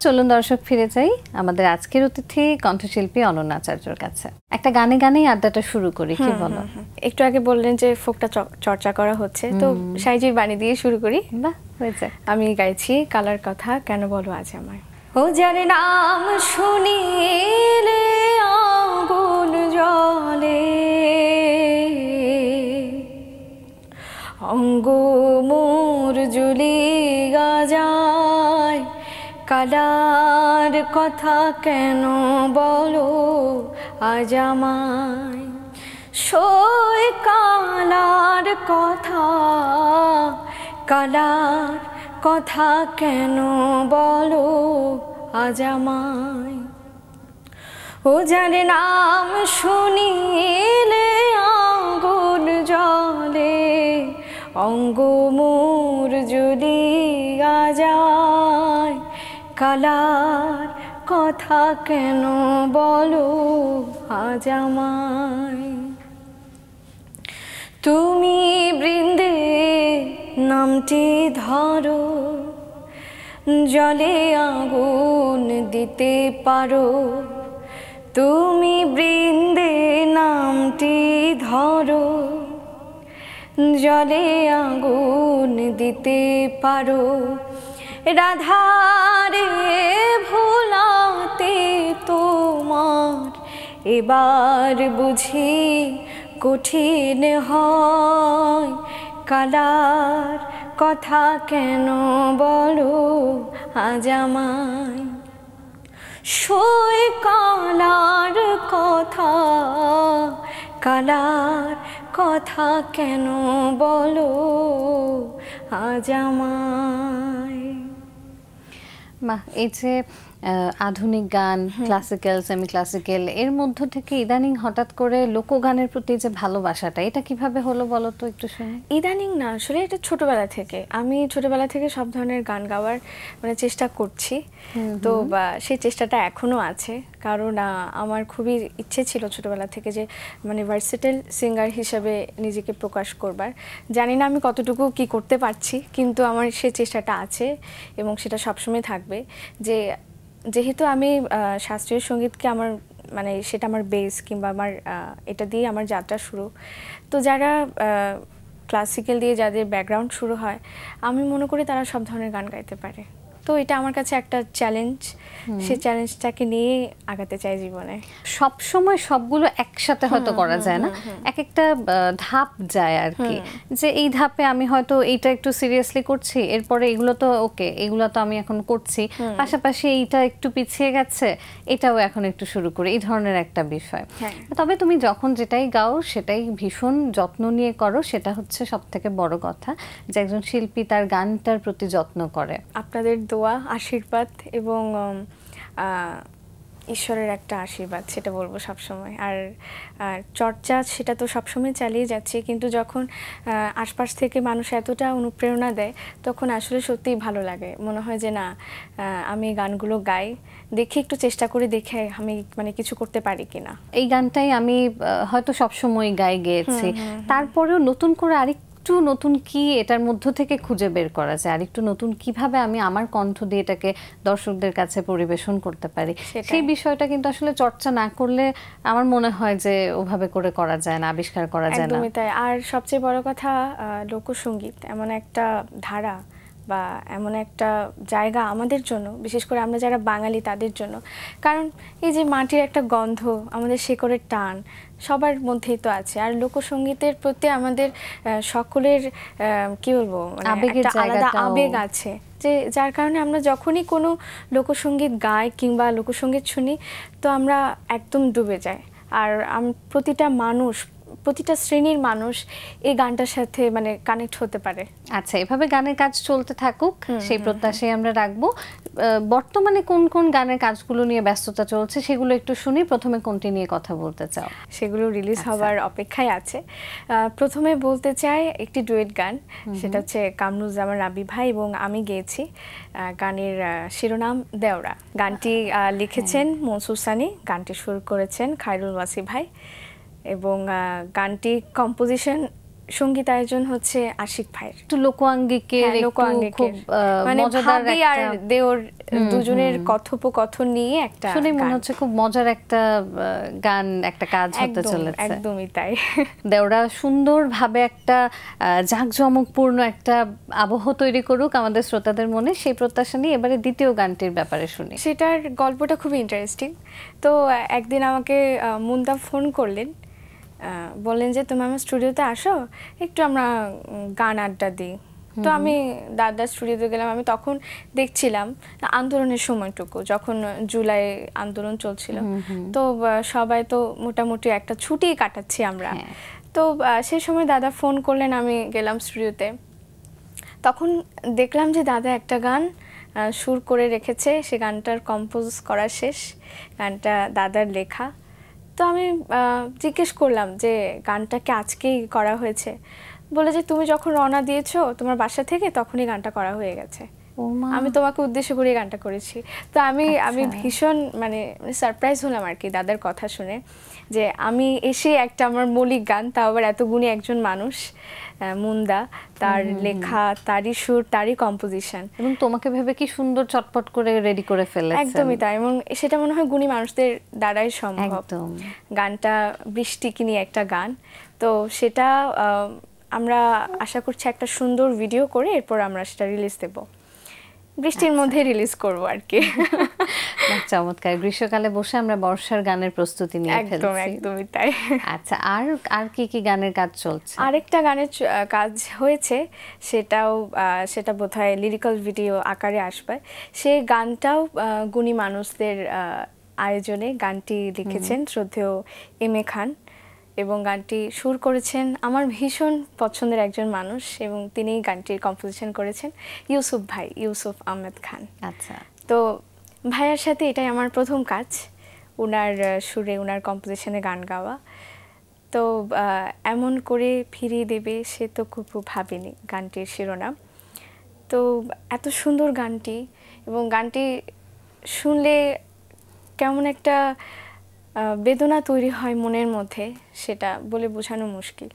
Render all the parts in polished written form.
চলুন দর্শক ফিরে যাই আমাদের আজকের অতিথি কণ্ঠশিল্পী অনন্যা আচার্যর কাছে। একটা গানে গানেই আড্ডাটা শুরু করি, কি বলো? একটু আগে বললেন যে ফোকটা চর্চা করা হচ্ছে, তো সাইজির বাণী দিয়ে শুরু করি। বাহ, হয়েছে। আমি গাইছি কালার কথা কেন বলো আজ আমায়। ও যার নাম শুনিলে আগুন জ্বলে, অঙ্গ মোর জ্বলিয়া যায়, কালার কথা কেন বলো আজ আমায়। সই কালার কথা, কালার কথা কেন বলো আজ আমায়। ও যার নাম শুনিলে আগুন জ্বলে, অঙ্গ মোর জ্বলিয়া যায়, কালার কথা কেন বলো আজ আমায়। তুমি বৃন্দে নামটি ধরো, জলে আগুন দিতে পারো। তুমি বৃন্দে নামটি ধরো, জলে আগুন দিতে পারো। রাধারে ভোলাতে তোমার এবার বুঝি কঠিন হয়, কালার কথা কেন বলো আজ আমায়। সই কালার কথা, কালার কথা কেন বলো আজ আমায়। মা, এই যে আধুনিক গান, ক্লাসিক্যাল, সেমি ক্লাসিক্যাল, এর মধ্য থেকে ইদানিং হঠাৎ করে লোকগানের প্রতি যে ভালোবাসাটা, এটা কিভাবে হলো বলো তো একটু শুনি। ইদানিং না, আসলে এটা ছোটবেলা থেকে, আমি ছোটবেলা থেকে সব ধরনের গান গাওয়ার মানে চেষ্টা করছি। তো সেই চেষ্টাটা এখনো আছে, কারণ আমার খুবই ইচ্ছে ছিল ছোটবেলা থেকে যে মানে ভার্সেটাইল সিঙ্গার হিসেবে নিজেকে প্রকাশ করবার। জানি না আমি কতটুকু কি করতে পারছি, কিন্তু আমার সেই চেষ্টাটা আছে এবং সেটা সবসময় থাকবে। যে যেহেতু আমি শাস্ত্রীয় সঙ্গীতকে আমার মানে সেটা আমার বেস, কিংবা আমার এটা দিয়ে আমার যাত্রা শুরু। তো যারা ক্লাসিক্যাল দিয়ে যাদের ব্যাকগ্রাউন্ড শুরু হয়, আমি মনে করি তারা সব ধরনের গান গাইতে পারে। তো এটা আমার কাছে একটা চ্যালেঞ্জ, সেই চ্যালেঞ্জটাকে নিয়ে আগাতে চাই জীবনে। সব সময় সবগুলো একসাথে হয়তো করা যায় না, এক একটা ধাপ যায় আর কি। যে এই ধাপে আমি হয়তো এইটা একটু সিরিয়াসলি করছি, এরপরে এগুলো তো ওকে, এগুলো তো আমি এখন করছি, পাশাপাশি এইটা একটু পিছিয়ে গেছে, এটাও এখন একটু শুরু করি, এই ধরনের একটা বিষয়। তবে তুমি যখন যেটাই গাও সেটাই ভীষণ যত্ন নিয়ে করো, সেটা হচ্ছে সব থেকে বড় কথা, যে একজন শিল্পী তার গানটার প্রতি যত্ন করে। আপনাদের দোয়া, আশীর্বাদ এবং ঈশ্বরের একটা আশীর্বাদ, সেটা বলবো সবসময়। আর চর্চা সেটা তো সবসময় চালিয়ে যাচ্ছে, কিন্তু যখন আশপাশ থেকে মানুষ এতটা অনুপ্রেরণা দেয়, তখন আসলে সত্যিই ভালো লাগে। মনে হয় যে না, আমি গানগুলো গাই, দেখি একটু চেষ্টা করে দেখে আমি মানে কিছু করতে পারি কিনা। এই গানটাই আমি হয়তো সবসময় গেয়েছি, তারপরেও নতুন করে আরেকটু নতুন কি এটার মধ্য থেকে খুঁজে বের করা যায়, আর একটু নতুন কিভাবে আমি আমার কণ্ঠ দিয়ে এটাকে দর্শকদের কাছে পরিবেশন করতে পারি, সেই বিষয়টা কিন্তু আসলে চর্চা না করলে আমার মনে হয় যে ওভাবে করে করা যায় না, আবিষ্কার করা যায় না। একদমই তাই। আর সবচেয়ে বড় কথা, লোকসঙ্গীত এমন একটা ধারা বা এমন একটা জায়গা আমাদের জন্য, বিশেষ করে আমরা যারা বাঙালি তাদের জন্য। কারণ এই যে মাটির একটা গন্ধ, আমাদের শেকড়ের টান সবার মধ্যেই তো আছে। আর লোকসঙ্গীতের প্রতি আমাদের সকলের কি বলবো, একটা আলাদা আবেগ আছে, যে যার কারণে আমরা যখনই কোনো লোকসঙ্গীত গাই কিংবা লোকসঙ্গীত শুনি, তো আমরা একদম ডুবে যাই। আর প্রতিটা মানুষ, প্রতিটা শ্রেণীর মানুষ এই গানটার সাথে মানে কানেক্ট হতে পারে। আচ্ছা, এভাবে গানের কাজ চলতে থাকুক, সেই প্রত্যাশাই আমরা রাখবো। বর্তমানে কোন কোন গানের কাজগুলো নিয়ে ব্যস্ততা চলছে সেগুলো একটু শুনি। প্রথমে কোনটি নিয়ে কথা বলতে চাও? সেগুলো রিলিজ হওয়ার অপেক্ষায় আছে। প্রথমে বলতে চাই একটি ডুয়েট গান, সেটা হচ্ছে কামরুজ্জামান রাবি ভাই এবং আমি গেয়েছি। গানের শিরোনাম দেওরা। গানটি লিখেছেন মনসুর সানি, গানটি সুর করেছেন খায়রুল ওয়াসি ভাই, এবং গানটি কম্পোজিশন সঙ্গীত আয়োজন হচ্ছে আশিক ভাইয়ের, একটু লোকআঙ্গিকের, খুব মানে মজাদার ভাবি আর দেওর দুজনের কথোপকথন নিয়ে একটা, শুনে মনে হচ্ছে খুব মজার একটা গান, একটা কাজ হতে চলেছে। একদমই তাই। দেওরা সুন্দরভাবে একটা জাঁকজমকপূর্ণ একটা আবহ তৈরি করুক আমাদের শ্রোতাদের মনে, সেই প্রত্যাশা নিয়ে এবারে দ্বিতীয় গানটির ব্যাপারে শুনি। সেটার গল্পটা খুবই ইন্টারেস্টিং। তো একদিন আমাকে মুন্তা ফোন করলেন, বললেন যে তুমি আমার স্টুডিওতে আসো, একটু আমরা গান আড্ডা দিই। তো আমি দাদার স্টুডিওতে গেলাম। আমি তখন দেখছিলাম আন্দোলনের সময়টুকু, যখন জুলাই আন্দোলন চলছিল, তো সবাই তো মোটামুটি একটা ছুটি কাটাচ্ছি আমরা। তো সেই সময় দাদা ফোন করলেন, আমি গেলাম স্টুডিওতে। তখন দেখলাম যে দাদা একটা গান সুর করে রেখেছে, সে গানটার কম্পোজ করা শেষ, গানটা দাদার লেখা। তো আমি জিজ্ঞেস করলাম যে গানটাকে আজকেই করা হয়েছে? বলে যে তুমি যখন রওনা দিয়েছো তোমার বাসা থেকে, তখনই গানটা করা হয়ে গেছে, আমি তোমাকে উদ্দেশ্য করে গানটা করেছি। তো আমি ভীষণ মানে সারপ্রাইজ হলাম আর কি দাদার কথা শুনে, যে আমি এসে একটা আমার মৌলিক গান, তাও আবার এত গুণী একজন মানুষ, মুন্দা, তার লেখা, তারই সুর, তারই কম্পোজিশন, এবং তোমাকে ভেবে কি সুন্দর চটপট করে রেডি করে ফেলেছে। একদমই তাই, এবং সেটা মনে হয় গুণী মানুষদের দ্বারাই সম্ভব। গানটা বৃষ্টিকে নিয়ে একটা গান, তো সেটা আমরা আশা করছি একটা সুন্দর ভিডিও করে এরপর আমরা সেটা রিলিজ দেব, বৃষ্টির মধ্যে রিলিজ করব আর কি। চমৎকার, গ্রীষ্মকালে বসে আমরা বর্ষার গানের প্রস্তুতি নিয়ে ফেলছি। একদমই তাই। আচ্ছা, আর কি গানের কাজ চলছে? আরেকটা গানের কাজ হয়েছে, সেটা বোধহয় লিরিক্যাল ভিডিও আকারে আসবে। সেই গানটাও গুণী মানুষদের আয়োজনে গানটি লিখেছেন শ্রদ্ধেয় এম এ খান, এবং গানটি সুর করেছেন আমার ভীষণ পছন্দের একজন মানুষ, এবং তিনি গানটির কম্পোজিশন করেছেন ইউসুফ আহমেদ খান। আচ্ছা, তো ভাইয়ার সাথে এটাই আমার প্রথম কাজ, ওনার সুরে ওনার কম্পোজিশনে গান গাওয়া। তো এমন করে ফিরিয়ে দেবে সে তো খুব ভাবিনি গানটির শিরোনাম। তো এত সুন্দর গানটি, এবং গানটি শুনলে কেমন একটা বেদনা তৈরি হয় মনের মধ্যে, সেটা বলে বোঝানো মুশকিল।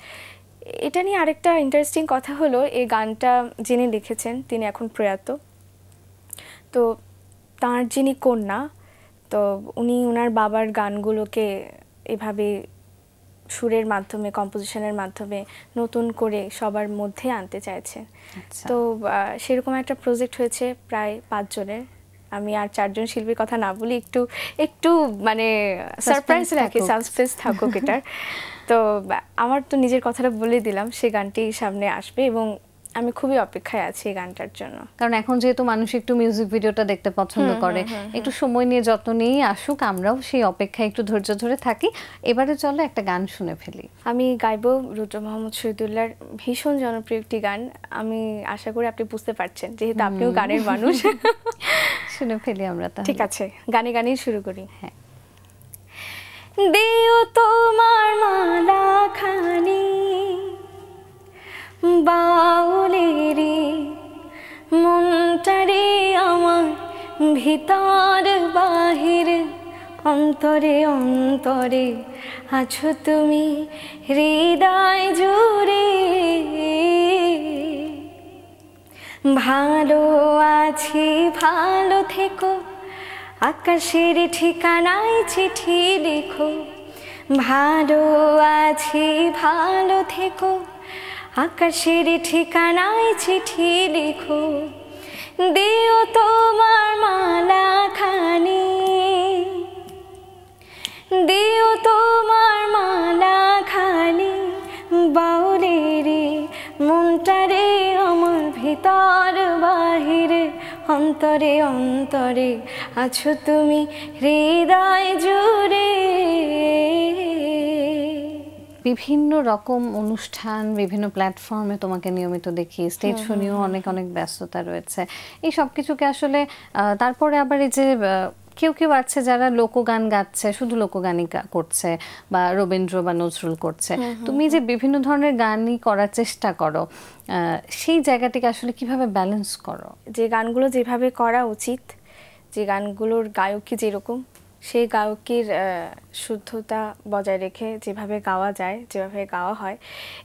এটা নিয়ে আরেকটা ইন্টারেস্টিং কথা হলো, এই গানটা যিনি লিখেছেন তিনি এখন প্রয়াত। তো তার যিনি কন্যা, তো উনি ওনার বাবার গানগুলোকে এভাবে সুরের মাধ্যমে, কম্পোজিশনের মাধ্যমে নতুন করে সবার মধ্যে আনতে চাইছেন। তো সেরকম একটা প্রজেক্ট হয়েছে প্রায় 5 জনের। আমি আর 4 জন শিল্পীর কথা না বলি, একটু মানে সারপ্রাইজ রাখি, সাসপেন্স থাকুক এটার। তো আমার তো নিজের কথাটা বলে দিলাম, সেই গানটি সামনে আসবে এবং আমি খুবই অপেক্ষায় আছি এই গানটার জন্য। কারণ এখন যেহেতু মানুষ একটু মিউজিক ভিডিওটা দেখতে পছন্দ করে, একটু সময় নিয়ে যত্ন নিয়ে আসুক, আমরাও সেই অপেক্ষায় একটু ধৈর্য ধরে থাকি। এবারে চলো একটা গান শুনে ফেলি। আমি গাইবো রুদ্র মোহাম্মদ শহীদুল্লাহর ভীষণ জনপ্রিয় একটি গান। আমি আশা করি আপনি বুঝতে পারছেন, যেহেতু আপনিও গানের মানুষ। শুনে ফেলি আমরা তাহলে। ঠিক আছে, গানেই শুরু করি। হ্যাঁ। দিও তোমার মালা খানি বাউলেরি মনটারে আমার ভিতর বাহির অন্তরে অন্তরে আছো তুমি হৃদয় জুড়ে। ভালো আছি ভালো থেকো, আকাশের ঠিকানায় চিঠি লেখো। ভালো আছি ভালো থেকো, আকাশের ঠিকানায় চিঠি লেখো। দিও তোমার মালা খানি, দিও তোমার মালা খানি বাউলেরে মনটারে আমার ভিতর বাহিরে অন্তরে অন্তরে আছো তুমি হৃদয় জুড়ে। বিভিন্ন রকম অনুষ্ঠান, বিভিন্ন প্ল্যাটফর্মে তোমাকে নিয়মিত দেখি, স্টেজ শো নিয়েও অনেক ব্যস্ততা রয়েছে। এই সব কিছুকে আসলে তারপরে আবার এই যে কেউ আছে যারা লোকগান গাচ্ছে, শুধু লোকগানই করছে, বা রবীন্দ্র বা নজরুল করছে, তুমি যে বিভিন্ন ধরনের গানই করার চেষ্টা করো, সেই জায়গাটিকে আসলে কিভাবে ব্যালেন্স করো? যে গানগুলো যেভাবে করা উচিত, যে গানগুলোর গায়কই যেরকম, সেই গায়কের শুদ্ধতা বজায় রেখে যেভাবে গাওয়া যায়, যেভাবে গাওয়া হয়।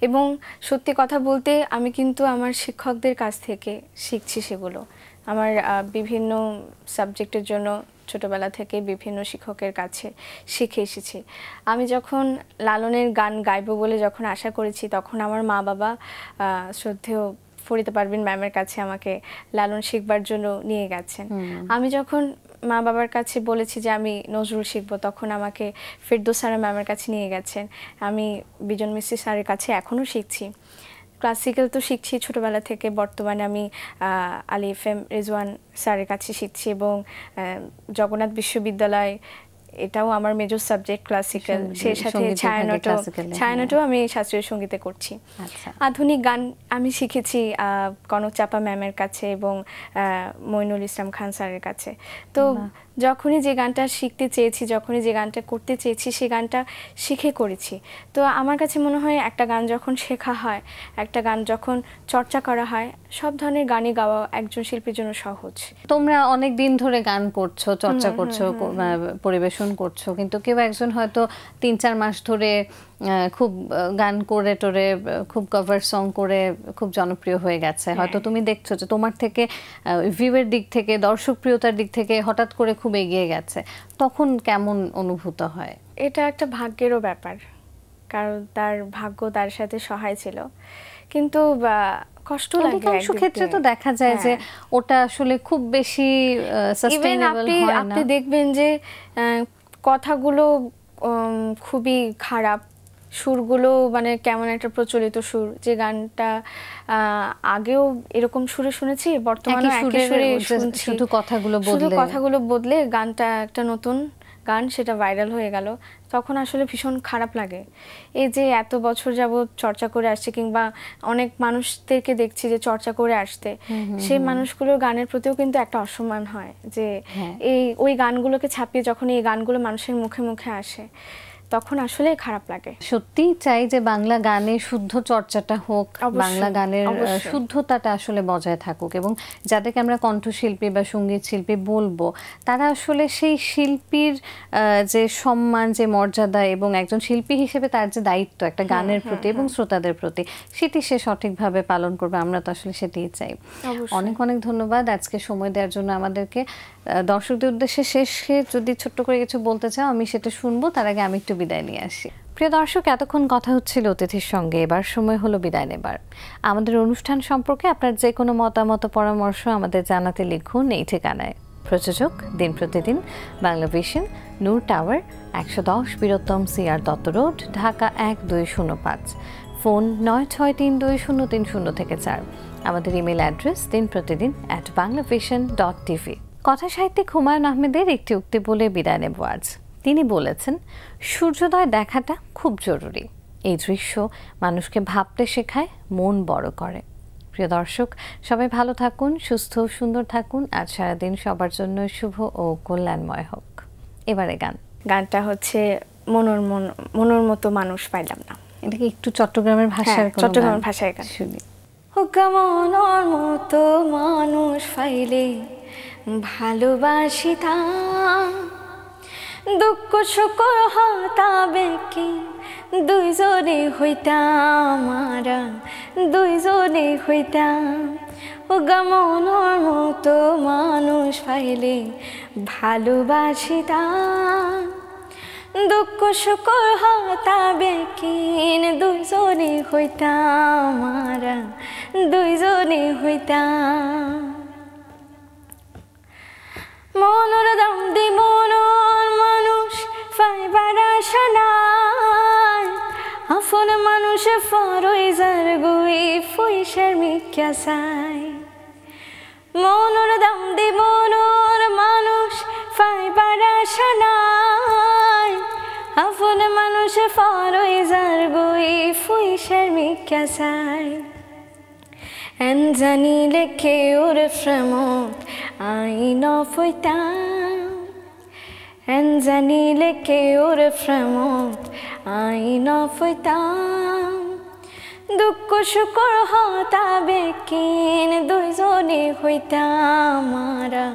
এবং সত্যি কথা বলতে আমি কিন্তু আমার শিক্ষকদের কাছ থেকে শিখছি সেগুলো। আমার বিভিন্ন সাবজেক্টের জন্য ছোটবেলা থেকে বিভিন্ন শিক্ষকের কাছে শিখে এসেছি। আমি যখন লালনের গান গাইবো বলে যখন আশা করেছি, তখন আমার মা বাবা শ্রদ্ধেয় ফরিদা পারভিন ম্যামের কাছে আমাকে লালন শিখবার জন্য নিয়ে গেছেন। আমি যখন মা বাবার কাছে বলেছি যে আমি নজরুল শিখবো, তখন আমাকে ফেরদৌস ম্যামের কাছে নিয়ে গেছেন। আমি বিজন মিস্ত্রি স্যারের কাছে এখনও শিখছি। ক্লাসিক্যাল তো শিখছি ছোটোবেলা থেকে, বর্তমানে আমি আলী এফএম রেজওয়ান স্যারের কাছে শিখছি এবং জগন্নাথ বিশ্ববিদ্যালয়, এটাও আমার মেজর সাবজেক্ট ক্লাসিক্যাল, সেই সাথে ছায়ানটও আমি শাস্ত্রীয় সঙ্গীতে করছি। আধুনিক গান আমি শিখেছি কনক চাপা ম্যামের কাছে এবং মইনুল ইসলাম খান স্যারের কাছে। তো যখনই যে গানটা শিখতে চেয়েছি, যখনই যে গানটা করতে চেয়েছি, সেই গানটা শিখে করেছি। তো আমার কাছে মনে হয় একটা গান যখন শেখা হয়, একটা গান যখন চর্চা করা হয়, সব ধরনের গানই গাওয়া একজন শিল্পীর জন্য সহজ। তোমরা অনেক দিন ধরে গান করছো, চর্চা করছো, পরিবেশন করছো, কিন্তু কেউ একজন হয়তো 3-4 মাস ধরে খুব গান করে টোরে খুব কভার সং করে খুব জনপ্রিয় হয়ে গেছে। হয়তো তুমি দেখছো যে তোমার থেকে ভিউয়ের দিক থেকে, দর্শকপ্রিয়তার দিক থেকে হঠাৎ করে খুব এগিয়ে গেছে, তখন কেমন অনুভূত হয়? এটা একটা ভাগ্যেরও ব্যাপার, কারণ তার ভাগ্য তার সাথে সহায় ছিল, কিন্তু কষ্ট লাগে। অধিকাংশ ক্ষেত্রে তো দেখা যায় যে ওটা আসলে খুব বেশি সাস্টেইনেবল হয় না। আপনি দেখবেন যে কথাগুলো খুবই খারাপ, সুরগুলো মানে কেমন একটা প্রচলিত সুর, যে গানটা আগেও এরকম সুরে শুনেছি, বর্তমানে একই সুরে শুনছি, শুধু কথাগুলো বদলে গানটা একটা নতুন গান, সেটা ভাইরাল হয়ে গেল, তখন আসলে ভীষণ খারাপ লাগে। এই যে এত বছর যাবত চর্চা করে আসছে, কিংবা অনেক মানুষদেরকে দেখছি যে চর্চা করে আসতে, সেই মানুষগুলোর গানের প্রতিও কিন্তু একটা অসম্মান হয়, যে ওই গানগুলোকে ছাপিয়ে যখন এই গানগুলো মানুষের মুখে মুখে আসে, তখন আসলে খারাপ লাগে। সত্যি চাই যে বাংলা গানের শুদ্ধ চর্চাটা হোক, বাংলা গানের শুদ্ধতাটা আসলে বজায় থাকুক, এবং যাদেরকে আমরা কণ্ঠশিল্পী বা সঙ্গীত শিল্পী বলবো, তারা আসলে সেই শিল্পীর যে সম্মান, যে মর্যাদা এবং একজন শিল্পী হিসেবে তার যে দায়িত্ব একটা গানের প্রতি এবং শ্রোতাদের প্রতি, সেটি সে সঠিকভাবে পালন করবে। আমরা তো আসলে সেটাই চাই। অনেক অনেক ধন্যবাদ আজকে সময় দেওয়ার জন্য আমাদেরকে। দর্শকদের উদ্দেশ্যে শেষে যদি ছোট্ট করে কিছু বলতে চাও, আমি সেটা শুনবো। তার আগে আমি একটু বিদায় নিয়ে আসি। প্রিয় দর্শক, এতক্ষণ কথা হচ্ছিল অতিথির সঙ্গে, এবার সময় হলো বিদায় নেবার। আমাদের অনুষ্ঠান সম্পর্কে আপনার যে কোনো মতামত, পরামর্শ আমাদের জানাতে লিখুন এই ঠিকানায়। প্রযোজক দিন প্রতিদিন, Bangla Vision, Noor Tower, 110 Biruttam CR Dutta road, Dhaka 1205। Phone 96320303 আমাদের ইমেল অ্যাড্রেস dinprotidin@banglavision.tv। কথা সাহিত্যিক হুমায়ুন আহমেদের একটি উক্তি বলে বিদায় নেব আজ। তিনি বলেছেন, সূর্যোদয় দেখাটা খুব জরুরি। এই দৃশ্য মানুষকে ভাবতে শেখায়, মন বড় করে। প্রিয় দর্শক, সবাই ভালো থাকুন, সুস্থ সুন্দর থাকুন। আজ সারাদিন সবার জন্য শুভ ও কল্যাণময় হোক। এবারে গানটা হচ্ছে মনোর মতো মানুষ পাইলাম না। এটা কি একটু চট্টগ্রামের ভাষায়? চট্টগ্রামের ভাষায় গান শুনি। মনোর মতো মানুষ পাইলে ভালোবাসিতাম, দুঃখ সুখ হতাবে কি দুইজনে হইতাম, আমরা দুইজনে হইতাম। মনোর মতো মানুষ পাইলে ভালোবাসিতাম, দুঃখ সুখ হতাবে কি দুইজনে হইতাম, আমরা দুইজনে হইতাম। মনোর দাম দি মনোর মানুষ পাইবার আশা নাই, আপন মানুষে ফরই যার গুই পয়সার মিক্যা চাই। মনোর দাম দি মনোর মানুষ পাইবার আশা নাই, আপন মানুষে ফরই যার গুই পয়সার মিক্যা চাই। এন জানিলে কেউর প্রেমত আইন ফইতাম, এন জানিলে কেউর প্রেমত আইন ফইতাম, দুঃখ সুখর হতাবে কিন দুইজনে হইতাম, আমরা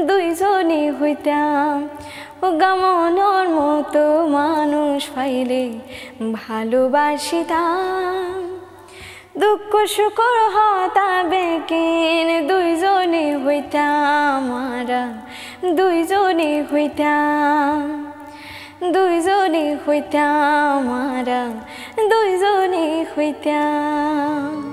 দুইজনে হইতাম গামনের মতো মানুষ পাইলে ভালোবাসিতাম দুঃখ সুখ হতা বেকিন দুইজনে হইতাম আমরা দুইজনে হইতাম দুইজনে হইতাম আমরা দুইজনে হইতাম